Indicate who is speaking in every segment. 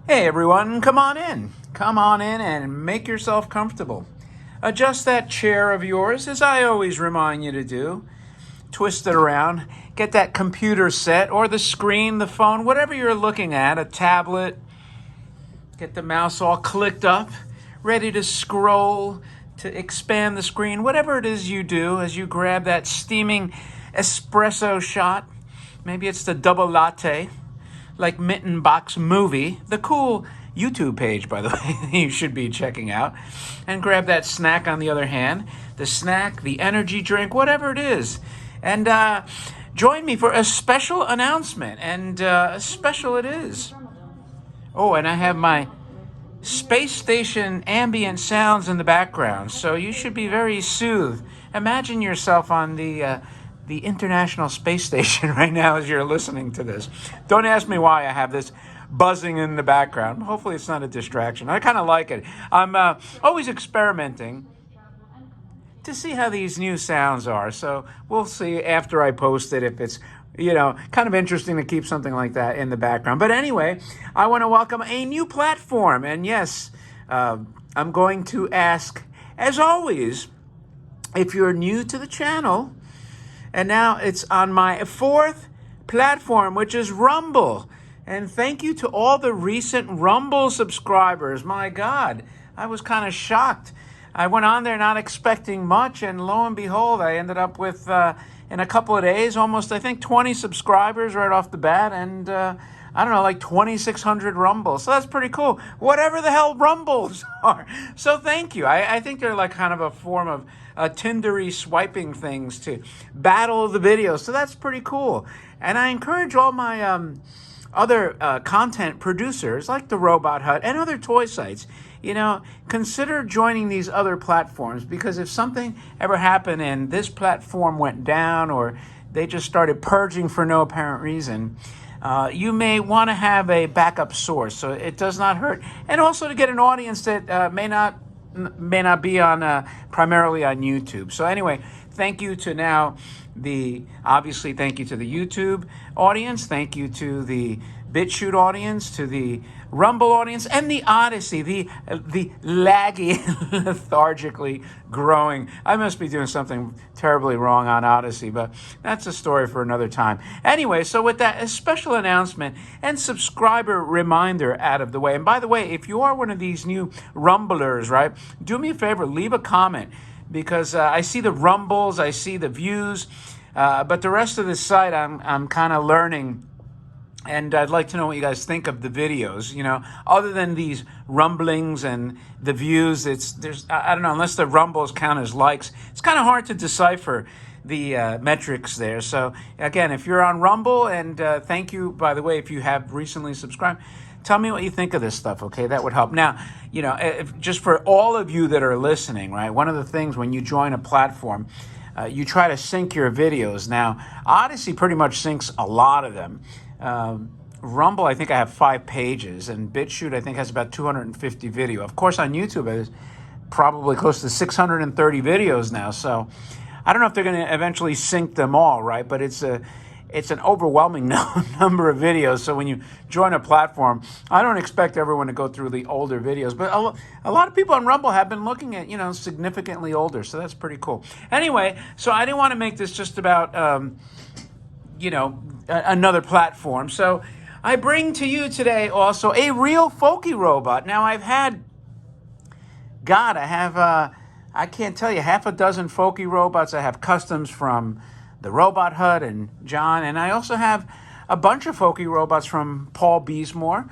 Speaker 1: Hey everyone, come on in. Come on in and make yourself comfortable. Adjust that chair of yours, as I always remind you to do. Twist it around. Get that computer set or the screen, the phone, whatever you're looking at, a tablet. Get the mouse all clicked up, ready to scroll, to expand the screen, whatever it is you do as you grab that steaming espresso shot. Maybe it's the double latte, like Mitten Box Movie, the cool YouTube page, by the way, you should be checking out. And grab that snack on the other hand, the snack, the energy drink, whatever it is. And join me for a special announcement, and special it is. Oh, and I have my space station ambient sounds in the background, so you should be very soothed. Imagine yourself on the International Space Station right now as you're listening to this. Don't ask me why I have this buzzing in the background. Hopefully it's not a distraction. I kind of like it. I'm always experimenting to see how these new sounds are. So we'll see after I post it if it's, kind of interesting to keep something like that in the background. But anyway, I want to welcome a new platform. And yes, I'm going to ask, as always, if you're new to the channel, and now it's on my fourth platform, which is Rumble. And thank you to all the recent Rumble subscribers. My God, I was kind of shocked. I went on there not expecting much, and lo and behold, I ended up with, in a couple of days, almost, I think, 20 subscribers right off the bat, and I don't know, like 2,600 Rumbles. So that's pretty cool. Whatever the hell Rumbles are. So thank you. I think they're like kind of a form of Tindery swiping things to battle the videos. So that's pretty cool. And I encourage all my other content producers like the Robot Hut and other toy sites, consider joining these other platforms, because if something ever happened and this platform went down or they just started purging for no apparent reason, you may want to have a backup source so it does not hurt. And also to get an audience that may not be on primarily on YouTube. So anyway, thank you to now obviously thank you to the YouTube audience, thank you to the BitChute audience, to the Rumble audience, and the Odyssey, the laggy, lethargically growing. I must be doing something terribly wrong on Odyssey, but that's a story for another time. Anyway, so with that, a special announcement and subscriber reminder out of the way. And by the way, if you are one of these new Rumblers, right, do me a favor, leave a comment, because I see the Rumbles, I see the views, but the rest of the site I'm kind of learning. And I'd like to know what you guys think of the videos, other than these rumblings and the views. I don't know, unless the rumbles count as likes, it's kind of hard to decipher the metrics there. So again, if you're on Rumble, and thank you, by the way, if you have recently subscribed, tell me what you think of this stuff, okay? That would help. Now, just for all of you that are listening, right, one of the things when you join a platform, you try to sync your videos. Now, Odyssey pretty much syncs a lot of them. Rumble, I think I have 5 pages, and BitChute, I think, has about 250 video. Of course, on YouTube, there's probably close to 630 videos now. So I don't know if they're going to eventually sync them all, right? But it's an overwhelming number of videos. So when you join a platform, I don't expect everyone to go through the older videos. But a lot of people on Rumble have been looking at, significantly older. So that's pretty cool. Anyway, so I didn't want to make this just about, another platform. So I bring to you today also a real Foki robot. Now I have, I can't tell you, half a dozen Foki robots. I have customs from the Robot Hut and John, and I also have a bunch of Foki robots from Paul Beesmore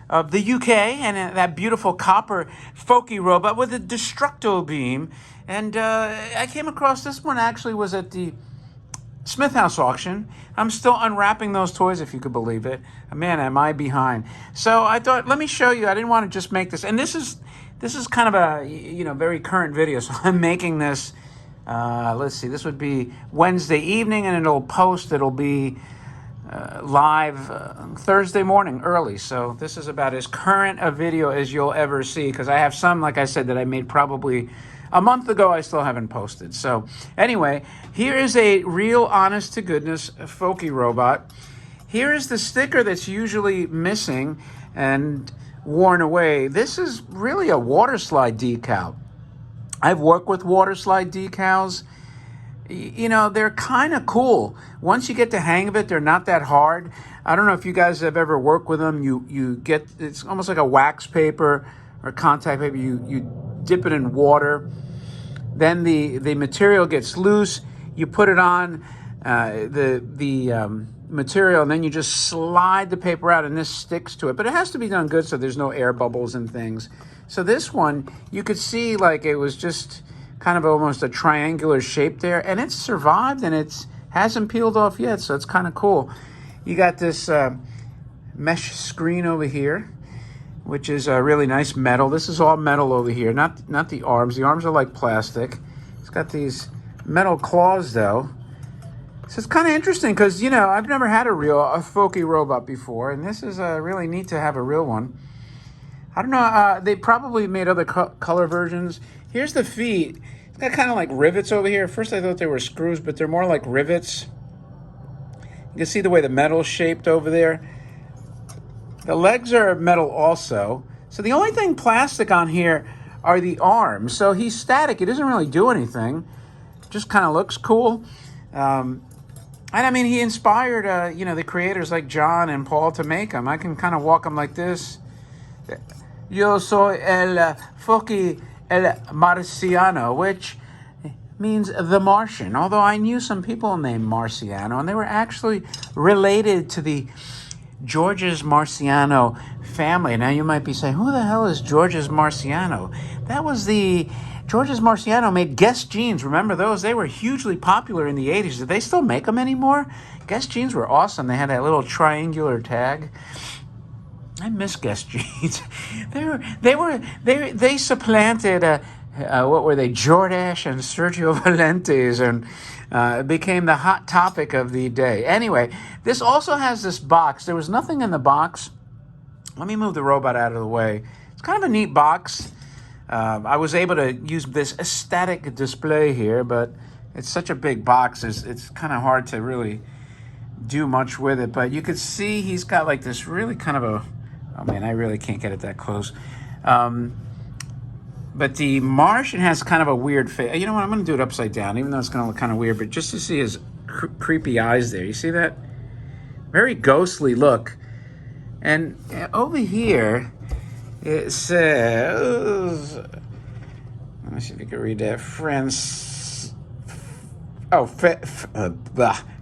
Speaker 1: of the UK, and that beautiful copper Foki robot with a destructo beam. And I came across this one, actually was at the Smith House auction. I'm still unwrapping those toys, if you could believe it. Man, am I behind. So I thought, let me show you. I didn't want to just make this. And this is kind of a, very current video. So I'm making this, let's see, this would be Wednesday evening, and it'll be live Thursday morning early. So this is about as current a video as you'll ever see, because I have some, like I said, that I made probably a month ago. I still haven't posted. So anyway, here is a real honest to goodness Foki robot. Here is the sticker that's usually missing, and worn away. This is really a water slide decal. I've worked with water slide decals. You know, they're kind of cool. Once you get the hang of it, they're not that hard. I don't know if you guys have ever worked with them. You get, it's almost like a wax paper or contact paper. You dip it in water. Then the material gets loose. You put it on the material, and then you just slide the paper out, and this sticks to it. But it has to be done good so there's no air bubbles and things. So this one, you could see like it was just kind of almost a triangular shape there, and it's survived, and it hasn't peeled off yet, so it's kind of cool. You got this mesh screen over here, which is a really nice metal. This is all metal over here, not the arms. The arms are like plastic. It's got these metal claws though. So it's kind of interesting because, you know, I've never had a Foki robot before, and this is really neat to have a real one. I don't know, they probably made other color versions. Here's the feet. It's got kind of like rivets over here. At first I thought they were screws, but they're more like rivets. You can see the way the metal's shaped over there. The legs are metal also. So the only thing plastic on here are the arms. So he's static. He doesn't really do anything. Just kind of looks cool. And I mean, he inspired, you know, the creators like John and Paul to make them. I can kind of walk them like this. Yo soy el Foki el Marciano, which means the Martian. Although I knew some people named Marciano, and they were actually related to the Georges Marciano family. Now you might be saying, who the hell is Georges Marciano? That was Georges Marciano made Guess jeans. Remember those? They were hugely popular in the 80s. Do they still make them anymore? Guess jeans were awesome. They had that little triangular tag. I miss Guess jeans. They supplanted what were they? Jordache and Sergio Valentes, and it became the hot topic of the day. Anyway, this also has this box. There was nothing in the box. Let me move the robot out of the way. It's kind of a neat box. I was able to use this static display here, but it's such a big box. It's kind of hard to really do much with it. But you could see he's got like this really kind of a... Oh man, I really can't get it that close. But the Martian has kind of a weird face. You know what? I'm going to do it upside down, even though it's going to look kind of weird. But just to see his creepy eyes there. You see that? Very ghostly look. And over here, it says... Let me see if you can read that.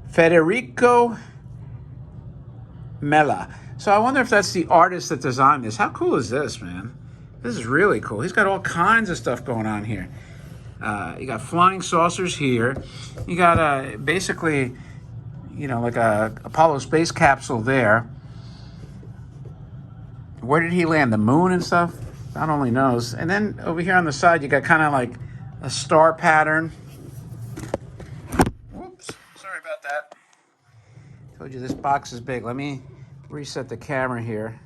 Speaker 1: Federico Mella. So I wonder if that's the artist that designed this. How cool is this, man? This is really cool. He's got all kinds of stuff going on here. You got flying saucers here. You got basically, you know, like a Apollo space capsule there. Where did he land? The moon and stuff? God only knows. And then over here on the side, you got kind of like a star pattern. Whoops. Sorry about that. Told you this box is big. Let me reset the camera here.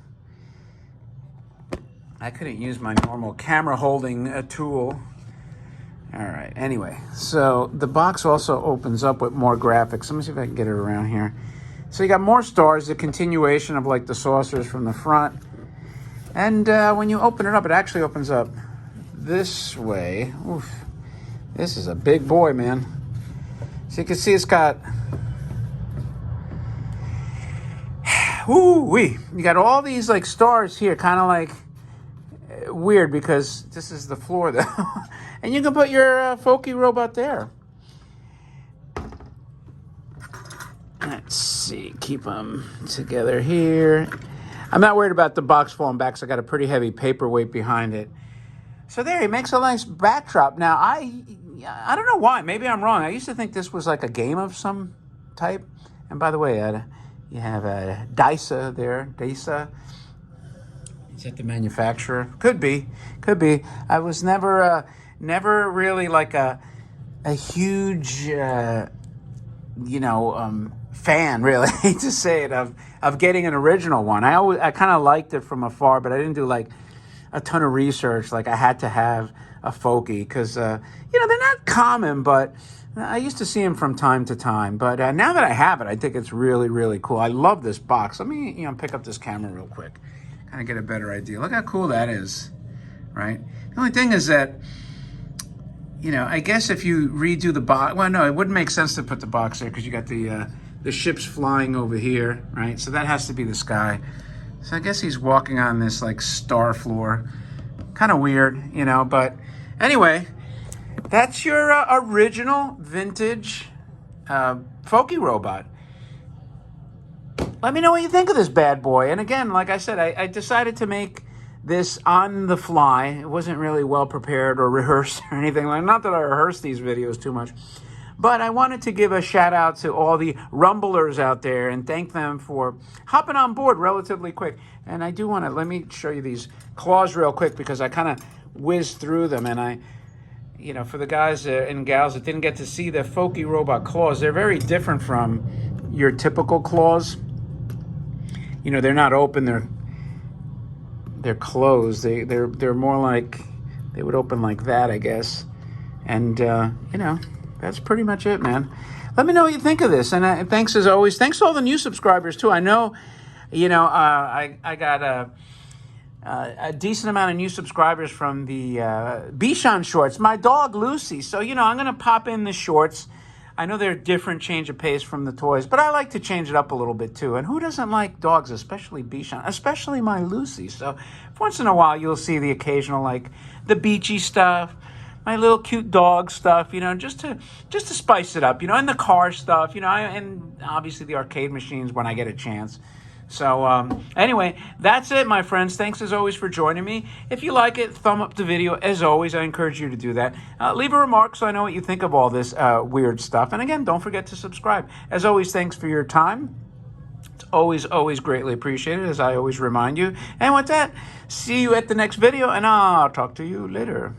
Speaker 1: I couldn't use my normal camera holding tool. All right, anyway, so the box also opens up with more graphics. Let me see if I can get it around here. So you got more stars, the continuation of like the saucers from the front. And when you open it up, it actually opens up this way. Oof, this is a big boy, man. So you can see it's got... Ooh-wee. You got all these like stars here, kind of like weird because this is the floor though. And you can put your Foki robot there. Let's see, keep them together here. I'm not worried about the box falling back, so I got a pretty heavy paperweight behind it. So there, he makes a nice backdrop. Now, I don't know why. Maybe I'm wrong. I used to think this was like a game of some type. And by the way, you have Daisa there. Daisa. Is that the manufacturer? Could be. I was never really like a huge, fan, really. I hate to say it, of getting an original one. I kind of liked it from afar, but I didn't do like a ton of research. Like I had to have a Foki because, they're not common, but I used to see them from time to time. But now that I have it, I think it's really, really cool. I love this box. Let me, pick up this camera real quick. kind of get a better idea. Look how cool that is, right? The only thing is that, you know, I guess if you redo the box, well, no, it wouldn't make sense to put the box there because you got the ships flying over here, right? So that has to be the sky. So I guess he's walking on this like star floor. Kind of weird, you know, but anyway, that's your original vintage Foki robot. Let me know what you think of this bad boy. And again, like I said, I decided to make this on the fly. It wasn't really well prepared or rehearsed or anything like. Not that I rehearse these videos too much, but I wanted to give a shout out to all the rumblers out there and thank them for hopping on board relatively quick. And I do want to, let me show you these claws real quick because I kind of whizzed through them. And you know, for the guys and gals that didn't get to see the Foki robot claws, they're very different from your typical claws. You know, they're not open, they're closed. They're more like, they would open like that, I guess. And, you know, that's pretty much it, man. Let me know what you think of this. And thanks as always. Thanks to all the new subscribers, too. I know, you know, I got a decent amount of new subscribers from the Bichon shorts. My dog, Lucy. So, you know, I'm going to pop in the shorts. I know they're a different change of pace from the toys, but I like to change it up a little bit, too. And who doesn't like dogs, especially Bichon, especially my Lucy? So once in a while, you'll see the occasional, like, the beachy stuff, my little cute dog stuff, you know, just to spice it up, you know, and the car stuff, you know, and obviously the arcade machines when I get a chance. So anyway, that's it, my friends. Thanks as always for joining me. If you like it, thumb up the video. As always, I encourage you to do that. Leave a remark so I know what you think of all this weird stuff. And again, don't forget to subscribe. As always, thanks for your time. It's always greatly appreciated, as I always remind you. And with that, see you at the next video, and I'll talk to you later.